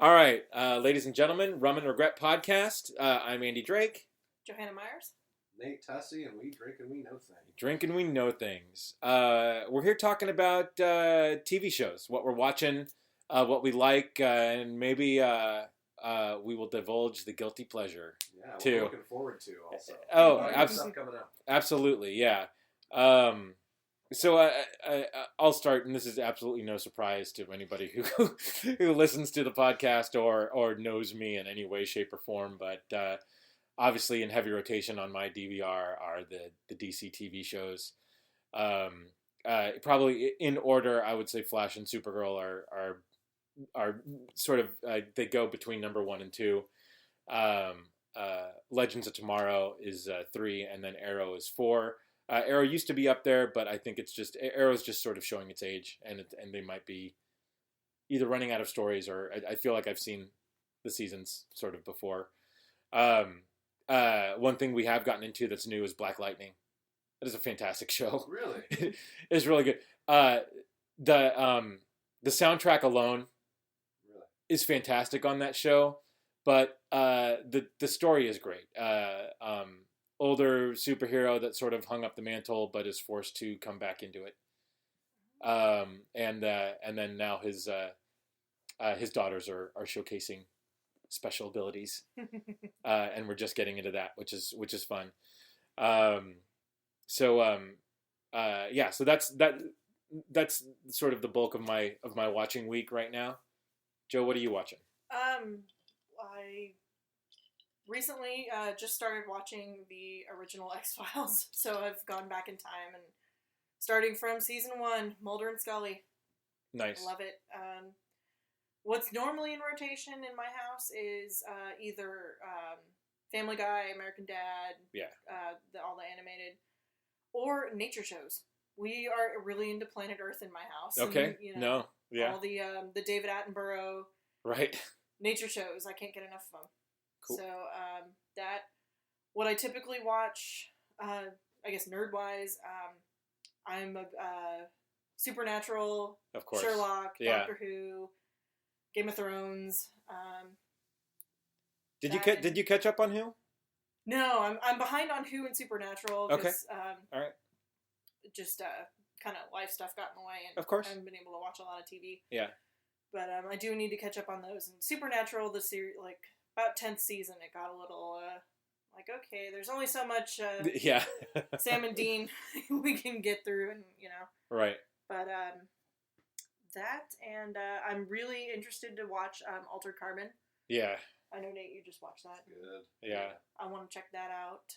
All right, ladies and gentlemen, Rum and Regret podcast. I'm Andy Drake. Johanna Myers. Nate Tussey, and we drink and we know things. Drink and we know things. We're here talking about TV shows, what we're watching, what we like, and maybe we will divulge the guilty pleasure. Yeah, too. we're looking forward to also. Absolutely. Stuff coming up. Absolutely, yeah. So I'll start, and this is absolutely no surprise to anybody who listens to the podcast or knows me in any way, shape, or form. But obviously, in heavy rotation on my DVR are the DC TV shows. Probably in order, I would say Flash and Supergirl are sort of they go between number 1 and 2. Legends of Tomorrow is 3, and then Arrow is 4. Arrow used to be up there, but I think Arrow's just sort of showing its age, and they might be either running out of stories, or I feel like I've seen the seasons sort of before. One thing we have gotten into that's new is Black Lightning. It is a fantastic show. Really? It's really good. The soundtrack alone is fantastic on that show, but the story is great. Older superhero that sort of hung up the mantle, but is forced to come back into it. And then now his daughters are showcasing special abilities, and we're just getting into that, which is fun. So that's sort of the bulk of my watching week right now. Joe, what are you watching? I recently just started watching the original X-Files, so I've gone back in time and starting from season 1, Mulder and Scully. Nice. Love it. What's normally in rotation in my house is either Family Guy, American Dad, all the animated, or nature shows. We are really into Planet Earth in my house. Okay. And, all the David Attenborough right nature shows. I can't get enough of them. Cool. So what I typically watch, I guess nerd-wise, I'm a Supernatural, of course, Sherlock, Doctor Who, Game of Thrones. Did you catch up on Who? No, I'm behind on Who and Supernatural. Okay. All right. Just kind of life stuff got in the way, and of course, I haven't been able to watch a lot of TV. Yeah. But I do need to catch up on those. And Supernatural, the series, like about 10th season, it got a little like, okay, there's only so much Sam and Dean we can get through, and right. But that, and I'm really interested to watch Altered Carbon. Yeah. I know, Nate, you just watched that. Good. Yeah. I want to check that out.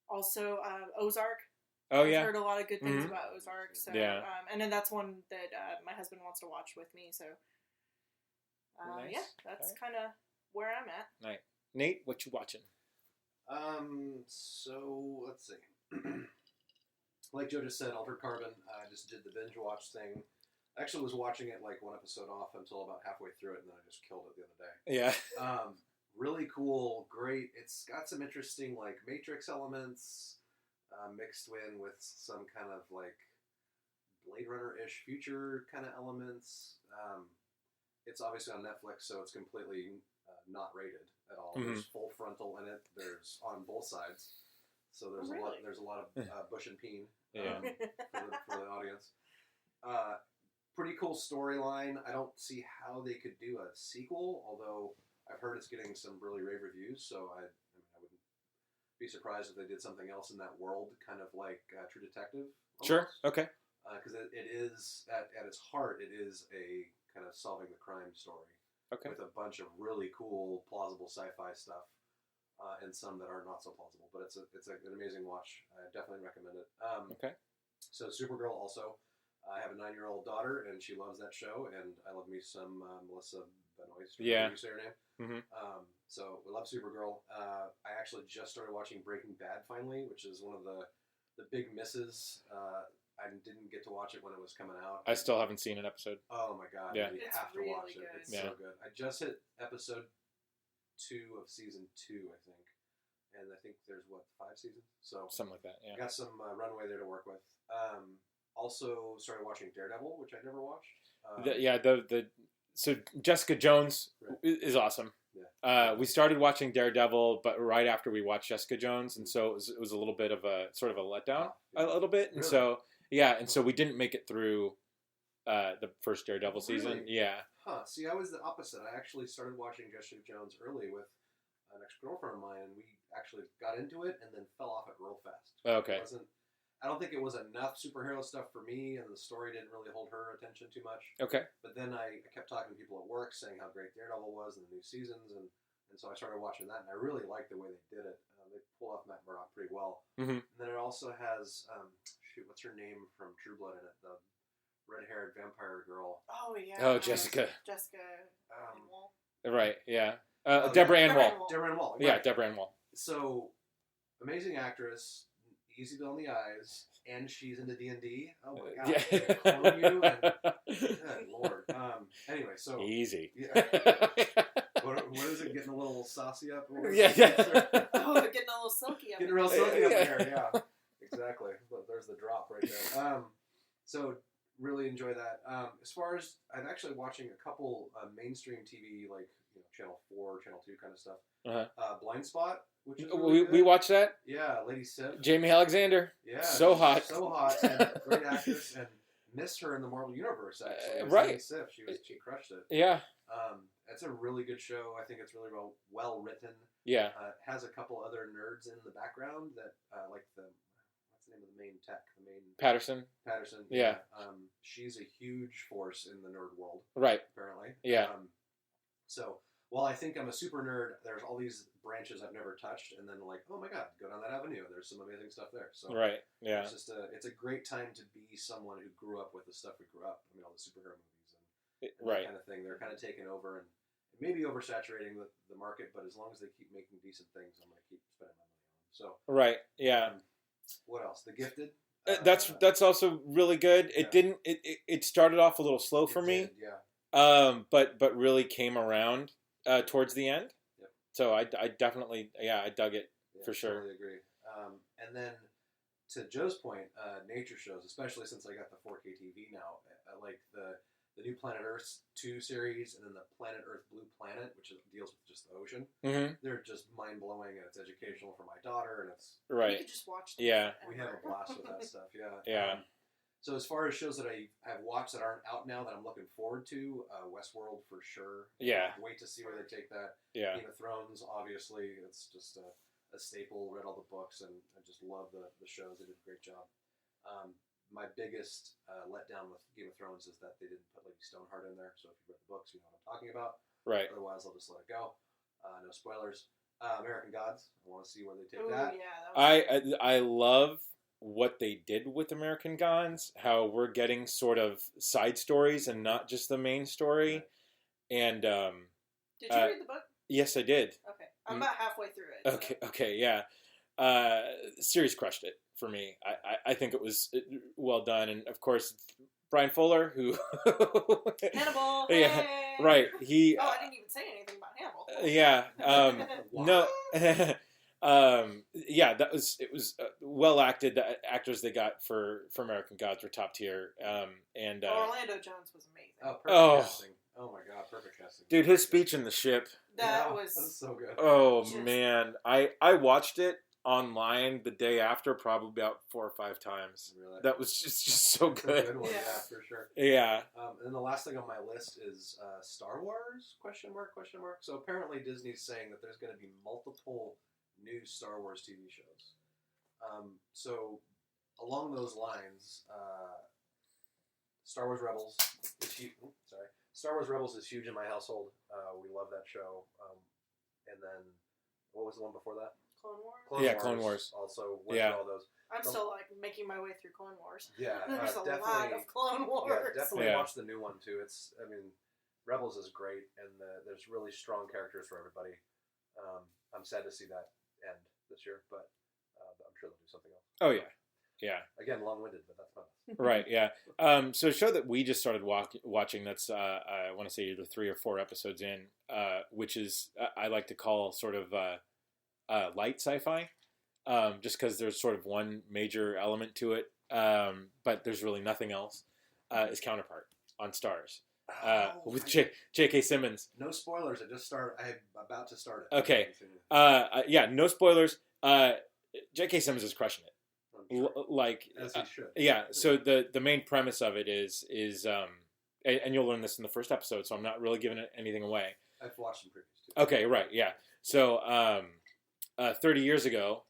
Also, Ozark. Oh, I've heard a lot of good things about Ozark. So, yeah. And then that's one that my husband wants to watch with me. So, nice. Yeah, that's kind of where I'm at. Nice. Nate, what you watching? So let's see. Like Joe just said, Altered Carbon. I just did the binge watch thing. I actually was watching it like one episode off until about halfway through it, and then I just killed it the other day. Yeah. Really cool, great. It's got some interesting like Matrix elements mixed in with some kind of like Blade Runner-ish future kind of elements. It's obviously on Netflix, so it's completely not rated at all. Mm-hmm. There's full frontal in it. There's on both sides, so there's a lot of Bush and Peen for the audience. Pretty cool storyline. I don't see how they could do a sequel, although I've heard it's getting some really rave reviews. So I wouldn't be surprised if they did something else in that world, kind of like True Detective. Almost. Sure. Okay. Because it is at its heart, it is a kind of solving the crime story. Okay. With a bunch of really cool, plausible sci-fi stuff, and some that are not so plausible. But it's an amazing watch. I definitely recommend it. Okay. So Supergirl also. I have a 9-year-old daughter, and she loves that show, and I love me some Melissa Benoist. Yeah. You say her name? Mm-hmm. So we love Supergirl. I actually just started watching Breaking Bad finally, which is one of the big misses. I didn't get to watch it when it was coming out. I still haven't seen an episode. Oh my god! Yeah. You have to watch it. It's so good. I just hit episode 2 of season 2, I think, and I think there's 5 seasons, so something like that. Yeah, got some runway there to work with. Also started watching Daredevil, which I never watched. The so Jessica Jones is awesome. Yeah. We started watching Daredevil, but right after we watched Jessica Jones, and so it was a little bit of a sort of a letdown, a little bit, and so we didn't make it through the first Daredevil season. Yeah. Huh. See, I was the opposite. I actually started watching Jessica Jones early with an ex-girlfriend of mine, and we actually got into it and then fell off it real fast. Okay. I don't think it was enough superhero stuff for me, and the story didn't really hold her attention too much. Okay. But then I kept talking to people at work saying how great Daredevil was and the new seasons, and so I started watching that, and I really liked the way they did it. They pull off Matt Murdock pretty well. Mm-hmm. And then it also has, what's her name from True Blood in it? The red-haired vampire girl. Oh, yeah. Oh, Jessica. Wall. Right, yeah. Deborah Ann Woll. Deborah Ann Woll. Right. Yeah, Deborah Ann Woll. So, amazing actress, easy on the eyes, and she's into D&D. Oh my god! Yeah. Clone you and good lord. Anyway, so easy. Yeah. what is it? Getting a little saucy up? Yeah. Oh, getting a little silky up. Getting real silky up there. Yeah, exactly. There's the drop right there. So really enjoy that. As far as I'm actually watching a couple mainstream TV like Channel 4, Channel 2 kind of stuff. Blind Spot, which is really we watched that. Yeah, Lady Sif. Jamie Alexander. Yeah, so hot, and great actress, and miss her in the Marvel Universe actually. Right, Lady Sif, she crushed it. Yeah. It's a really good show. I think it's really well written. Yeah. It has a couple other nerds in the background that like what's the name of the main tech? Patterson. Yeah. She's a huge force in the nerd world. Right. Apparently. Yeah. So while I think I'm a super nerd, there's all these branches I've never touched, and then like, oh my god, go down that avenue. There's some amazing stuff there. So right. Yeah. It's a great time to be someone who grew up with the stuff we grew up. I mean, all the superhero movies and that kind of thing. They're kind of taking over and maybe oversaturating the market, but as long as they keep making decent things, I'm going to keep spending my money on them. So right. Yeah. What else? The Gifted. That's also really good. Yeah. It started off a little slow for me. Yeah. But really came around towards the end. Yep. So I definitely I dug it for sure. Totally agree. And then to Joe's point, nature shows, especially since I got the 4K TV now, like the new Planet Earth 2 series, and then the Planet Earth Blue Planet, which deals with just the ocean. Mm-hmm. They're just mind-blowing, and it's educational for my daughter, and it's... Right. You could just watch them. Yeah. We have a blast with that stuff, yeah. Yeah. So as far as shows that I've watched that aren't out now that I'm looking forward to, Westworld for sure. Yeah. Wait to see where they take that. Yeah. Game of Thrones, obviously, it's just a staple. Read all the books, and I just love the shows. They did a great job. My biggest letdown with Game of Thrones is that they didn't put Lady Stoneheart in there. So if you've read the books, you know what I'm talking about. Right. Otherwise, I'll just let it go. No spoilers. American Gods. I want to see where they take that. Yeah, I love what they did with American Gods. How we're getting sort of side stories and not just the main story. Right. And did you read the book? Yes, I did. Okay, I'm about halfway through it. Okay, yeah. Series crushed it for me. I think it was well done, and of course Brian Fuller, who Hannibal. Yeah, hey. right. He. I didn't even say anything about Hannibal. Yeah. No. Yeah, it was well acted. The actors they got for American Gods were top tier. And Orlando Jones was amazing. Oh, perfect casting. Oh my god, perfect casting. Dude, his speech in the ship. That was so good. Oh man, I watched it online the day after probably about 4 or 5 times. Really? That was just so good. A good one, yeah, for sure. Yeah. And then the last thing on my list is Star Wars? ? So apparently Disney's saying that there's going to be multiple new Star Wars TV shows. So along those lines, Star Wars Rebels is huge. Star Wars Rebels is huge in my household. We love that show. And then what was the one before that? Clone Wars. Wars. Also, all those. I'm still making my way through Clone Wars. Yeah, there's a lot of Clone Wars. Yeah, definitely watch the new one too. Rebels is great, and there's really strong characters for everybody. I'm sad to see that end this year, but I'm sure they'll do something else. Oh yeah, yeah. Again, long-winded, but that's fun. Right. Yeah. So a show that we just started watching. That's I want to say either 3 or 4 episodes in, which is I like to call sort of. Light sci-fi, just because there's sort of one major element to it, but there's really nothing else, is Counterpart on Starz. with J.K. Simmons. No spoilers. I'm about to start it. Okay. Yeah, no spoilers. J.K. Simmons is crushing it. Like, as he should. Yeah. So the main premise of it is and you'll learn this in the first episode, so I'm not really giving anything away. I've watched some previews too. Okay, right, yeah. So 30 years ago,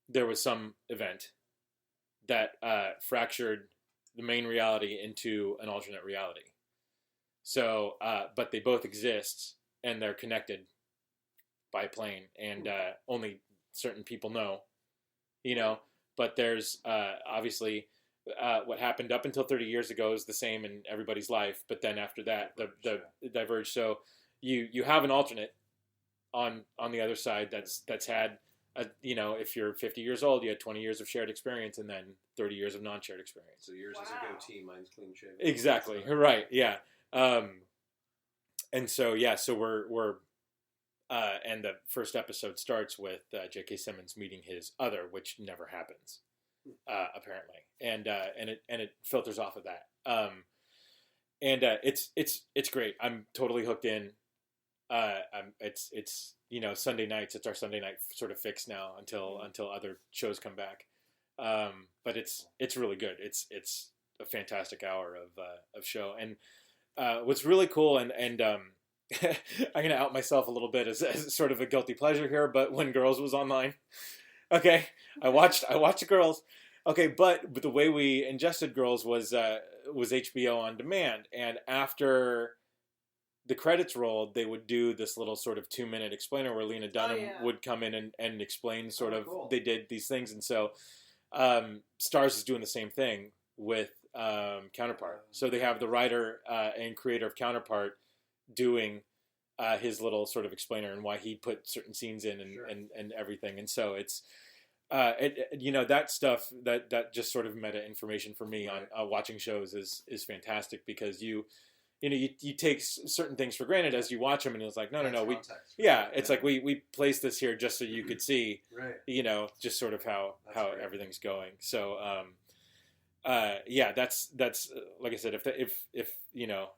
there was some event that fractured the main reality into an alternate reality. So, but they both exist, and they're connected by a plane, and only certain people know, But there's obviously what happened up until 30 years ago is the same in everybody's life, but then after that, the diverge. So you have an alternate on the other side that's had, if you're 50 years old, you had 20 years of shared experience, and then 30 years of non-shared experience. So yours is a goatee, mine's clean shaven. Exactly. Right. Yeah. And so we're and the first episode starts with J.K. Simmons meeting his other, which never happens, apparently, and it filters off of that. It's great. I'm totally hooked in. It's Sunday nights. It's our Sunday night sort of fix now until other shows come back. But it's really good. It's a fantastic hour of show, and what's really cool and I'm gonna out myself a little bit as sort of a guilty pleasure here, but when Girls was online, okay, I watched Girls, okay, but the way we ingested Girls was HBO on demand, and after the credits rolled, they would do this little sort of 2-minute explainer where Lena Dunham would come in and explain sort of cool. They did these things, and so Starz is doing the same thing with Counterpart. So they have the writer and creator of Counterpart doing his little sort of explainer and why he put certain scenes in and everything. And so it's that stuff that just sort of meta information for me on watching shows is fantastic, because you take certain things for granted as you watch them, and it's like no it's like we placed this here just so you could see just sort of how everything's going. So that's like I said,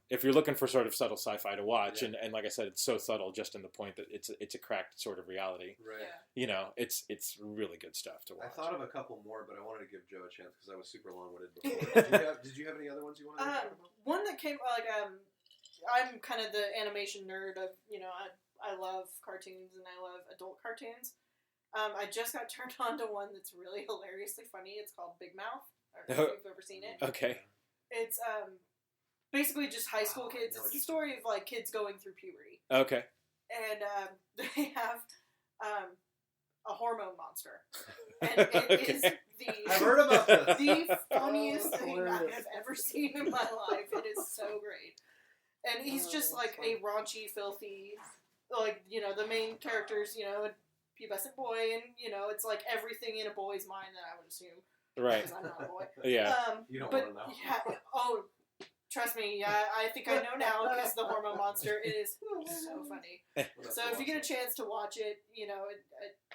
if you're looking for sort of subtle sci-fi to watch, and like I said, it's so subtle just in the point that it's a cracked sort of reality. Right. Yeah. It's really good stuff to watch. I thought of a couple more, but I wanted to give Joe a chance because I was super long-winded before. Did you have any other ones you wanted to talk about? One that came I'm kind of the animation nerd of I love cartoons and I love adult cartoons. I just got turned on to one that's really hilariously funny. It's called Big Mouth. I don't know if you've ever seen it. Okay. It's basically just high school kids. It's the story of like kids going through puberty. Okay. And they have a hormone monster, and it is I've heard about this. the funniest thing I have ever seen in my life. It is so great, and he's just like a raunchy, filthy, like the main character's a pubescent boy, and it's like everything in a boy's mind that I would assume. Right. Because I'm not a boy. Yeah. You don't want to know. Yeah. Oh, trust me. I think I know now because the hormone monster. It is so funny. So if you get a chance to watch it,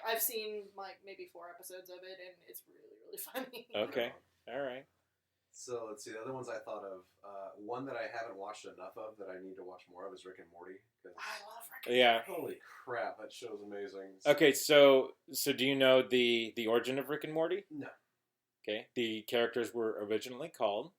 I've seen like maybe 4 episodes of it, and it's really, really funny. Okay. All right. So let's see. The other ones I thought of. One that I haven't watched enough of that I need to watch more of is Rick and Morty. I love Rick and Morty. Yeah. Holy crap, that show's amazing. Okay, so do you know the origin of Rick and Morty? No. Okay, the characters were originally called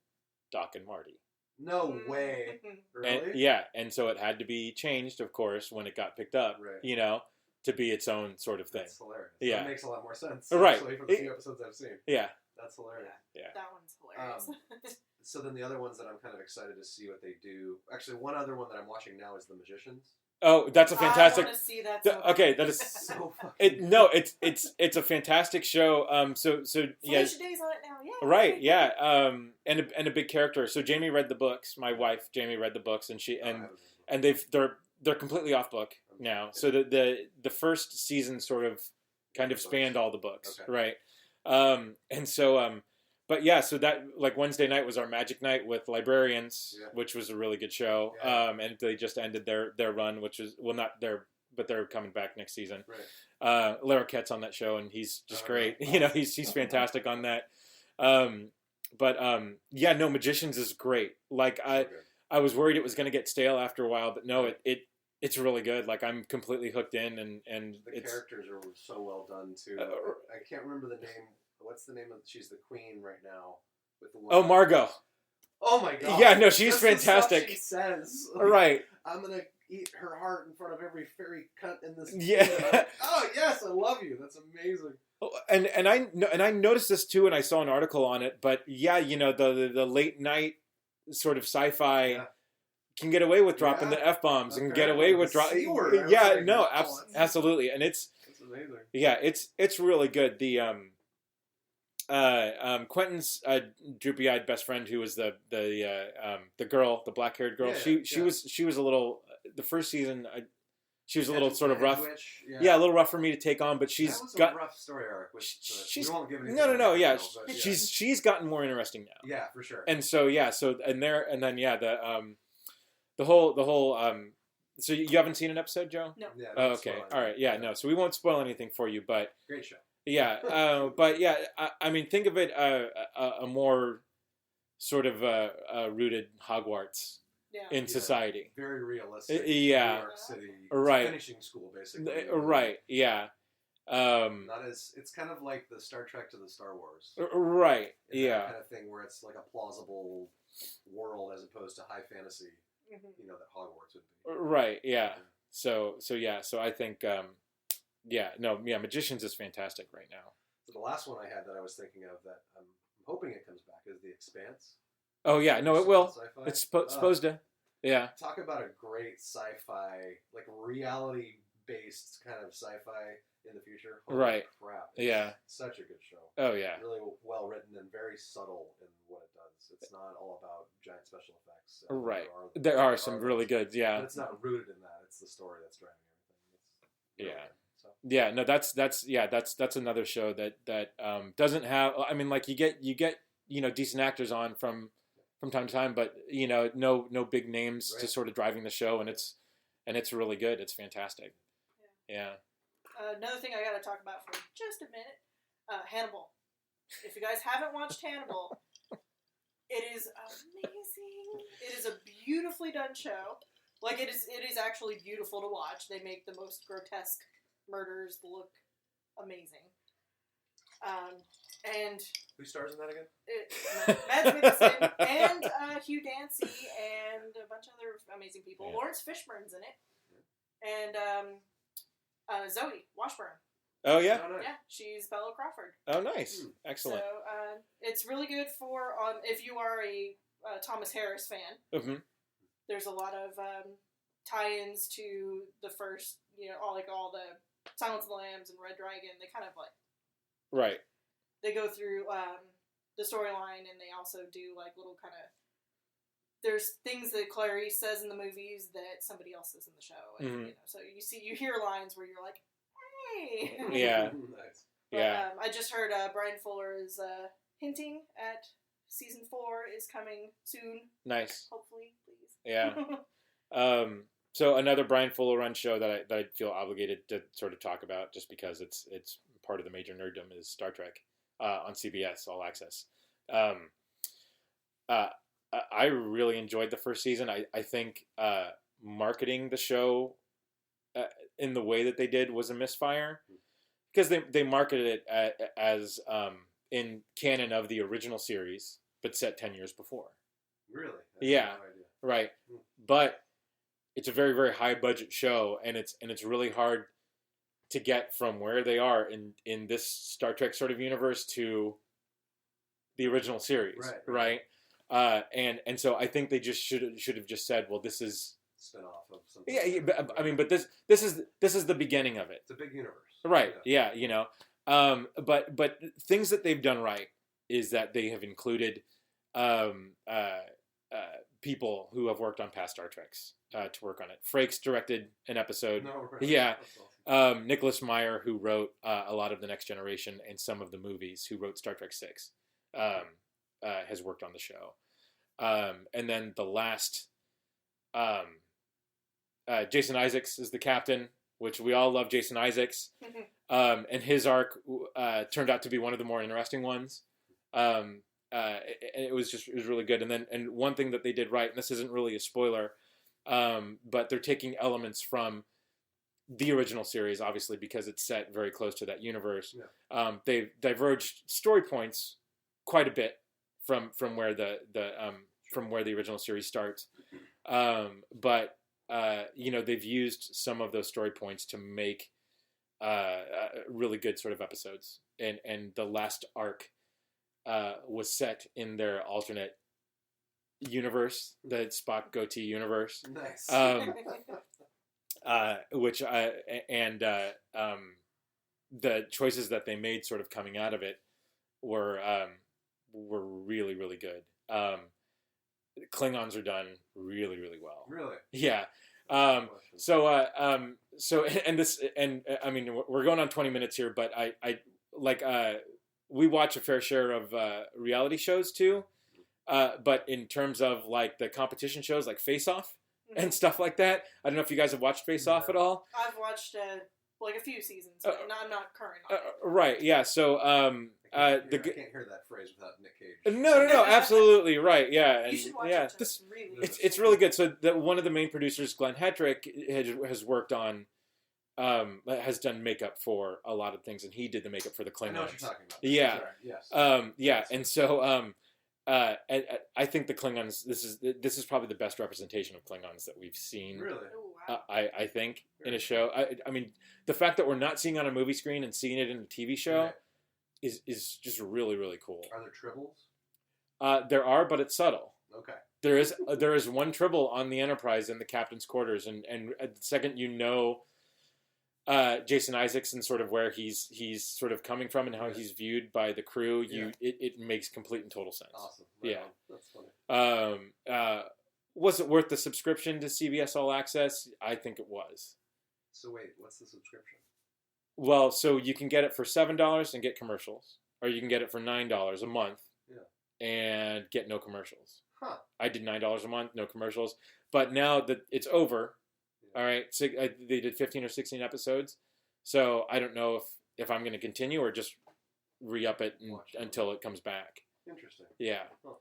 Doc and Marty. No way. Really? And so it had to be changed, of course, when it got picked up, to be its own sort of thing. That's hilarious. Yeah. That makes a lot more sense. Right. Actually, from the few episodes I've seen. Yeah. That's hilarious. Yeah. That one's hilarious. So then the other ones that I'm kind of excited to see what they do. Actually, one other one that I'm watching now is The Magicians. Oh, that's a fantastic. I want to see that. So okay, that is so fucking. It's a fantastic show. So yeah. Felicia Day's on it now. Yeah. Right. Yeah. And a big character. So Jamie read the books. My wife Jamie read the books, and they're completely off book now. So the first season sort of kind of spanned all the books, right? And so but yeah, so that like Wednesday night was our magic night with librarians, which was a really good show. Yeah. And they just ended their run, which is but they're coming back next season. Right. Larroquette's on that show, and he's just great. He's fantastic on that. Magicians is great. Like I was worried it was going to get stale after a while, but no, it's really good. Like I'm completely hooked in, and the characters are so well done too. I can't remember the name. What's the name of? She's the queen right now with the Margot. Oh my god! Yeah, no, she's fantastic. She says, right. I'm gonna eat her heart in front of every fairy cunt in this. Yeah. Like, oh yes, I love you. That's amazing. And I noticed this too, and I saw an article on it. But yeah, the late night sort of sci-fi can get away with dropping the F-bombs and get away with dropping. Yeah, no, absolutely, and it's amazing. Yeah, it's really good. The Quentin's droopy-eyed best friend, who was the girl, the black-haired girl. She was a little, the first season. She was a little sort of rough. Yeah, a little rough for me to take on, but she's got a rough story arc. She's we won't give anything no. Yeah, but she's gotten more interesting now. Yeah, for sure. And so the whole. So you haven't seen an episode, Joe? No. Yeah, oh, okay. All right. Yeah. No. So we won't spoil anything for you, but great show. Yeah. But yeah, I mean, think of it a more sort of rooted Hogwarts. In society. Very realistic. Yeah. New York City. Right. Finishing school, basically. Right. Yeah. Not as it's kind of like the Star Trek to the Star Wars. Right. Yeah. That kind of thing where it's like a plausible world as opposed to high fantasy. Mm-hmm. That Hogwarts would be. Right. Yeah. So I think Magicians is fantastic right now. So the last one I had that I was thinking of that I'm hoping it comes back is The Expanse. Oh yeah, no, it will. Sci-fi. It's supposed to. Yeah. Talk about a great sci-fi, like reality-based kind of sci-fi in the future. Holy right. Crap. Yeah. Such a good show. Oh yeah. Really well written and very subtle in what it does. It's not all about giant special effects. Right. There are some really good. Yeah. But it's not rooted in that. It's the story that's driving everything. It's Yeah. No, that's another show that doesn't have. I mean, like you get decent actors on from time to time, but no big names to sort of driving the show, and it's really good. It's fantastic. Yeah. Another thing I got to talk about for just a minute, Hannibal. If you guys haven't watched Hannibal, it is amazing. It is a beautifully done show. Like it is actually beautiful to watch. They make the most grotesque murders look amazing. And who stars in that again? Mads Mikkelsen and Hugh Dancy and a bunch of other amazing people. Yeah. Lawrence Fishburne's in it, and Zoe Washburn. Oh yeah, yeah, she's Bella Crawford. Oh nice, excellent. So it's really good for if you are a Thomas Harris fan. Mm-hmm. There's a lot of tie-ins to the first, all the Silence of the Lambs and Red Dragon. They kind of right. They go through the storyline, and they also do little kind of. There's things that Clarice says in the movies that somebody else says in the show, and so you hear lines where you're like, "Hey." Yeah. Nice. But, yeah. I just heard Brian Fuller is hinting at season 4 is coming soon. Nice. Hopefully, please. Yeah. So another Brian Fuller run show that I feel obligated to sort of talk about, just because it's part of the major nerddom, is Star Trek. On CBS All Access. I really enjoyed the first season. I think marketing the show in the way that they did was a misfire, because they marketed it as in canon of the original series, but set 10 years before. Really? Yeah. No idea. Right. But it's a very, very high budget show, and it's really hard to get from where they are in this Star Trek sort of universe to the original series, right? And so I think they just should have just said, well, this is spin-off of something. Yeah, but this is the beginning of it. It's a big universe, right? Yeah, but things that they've done right is that they have included people who have worked on past Star Treks to work on it. Frakes directed an episode. No, right. Yeah. Nicholas Meyer, who wrote a lot of The Next Generation and some of the movies, who wrote Star Trek 6, has worked on the show. And then the last, Jason Isaacs is the captain, which we all love Jason Isaacs. And his arc turned out to be one of the more interesting ones. it was really good. And one thing that they did right, and this isn't really a spoiler, but they're taking elements from the original series, obviously, because it's set very close to that universe. Yeah. They've diverged story points quite a bit from where the original series starts. But they've used some of those story points to make really good sort of episodes. And the last arc was set in their alternate universe, the Spock goatee universe. Nice. The choices that they made sort of coming out of it were really, really good. Klingons are done really, really well. Really? Yeah. I mean, we're going on 20 minutes here, but we watch a fair share of reality shows too. But in terms of like the competition shows like Face Off and stuff like that, I don't know if you guys have watched Face Off at all. I've watched like a few seasons, but I'm not current on it. Right, yeah. So I can't hear that phrase without Nick Cage. No, absolutely right. Yeah, and you should watch yeah, it. It's really good. So one of the main producers, Glenn Hedrick, has worked on, has done makeup for a lot of things, and he did the makeup for the Klingons. I know what you're talking about. Yeah, right. Yes. Yeah, and so I think the Klingons. This is probably the best representation of Klingons that we've seen. Really? Oh, wow. I think in a show. I mean, the fact that we're not seeing it on a movie screen and seeing it in a TV show is just really, really cool. Are there tribbles? There are, but it's subtle. Okay. There is one tribble on the Enterprise in the captain's quarters, and the second Jason Isaacs and sort of where he's sort of coming from and how he's viewed by the crew, it makes complete and total sense. Awesome. Right. That's funny. Was it worth the subscription to CBS All Access? I think it was. So wait, what's the subscription? Well, so you can get it for $7 and get commercials, or you can get it for $9 a month and get no commercials. Huh. I did $9 a month, no commercials. But now that it's over, all right, so they did 15 or 16 episodes. So I don't know if I'm going to continue or just re-up it until it comes back. Interesting. Yeah. Huh.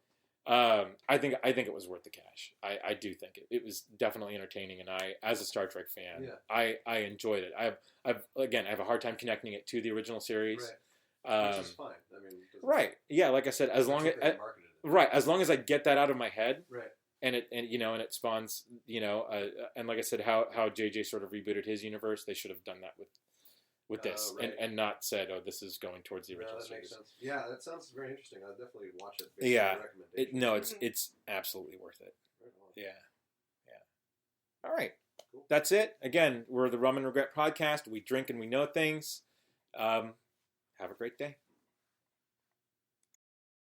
I think it was worth the cash. I do think it was definitely entertaining, and I, as a Star Trek fan, I enjoyed it. I have a hard time connecting it to the original series. Right. Which is fine. I mean, right. Yeah, like I said, as long as I get that out of my head, right. And it spawns, and like I said, how JJ sort of rebooted his universe, they should have done that with this, right. and not said, oh, this is going towards the original that series. Makes sense. Yeah, that sounds very interesting. I'll definitely watch it. Yeah, it's absolutely worth it. Yeah. All right, cool. That's it. Again, we're the Rum and Regret podcast. We drink and we know things. Have a great day.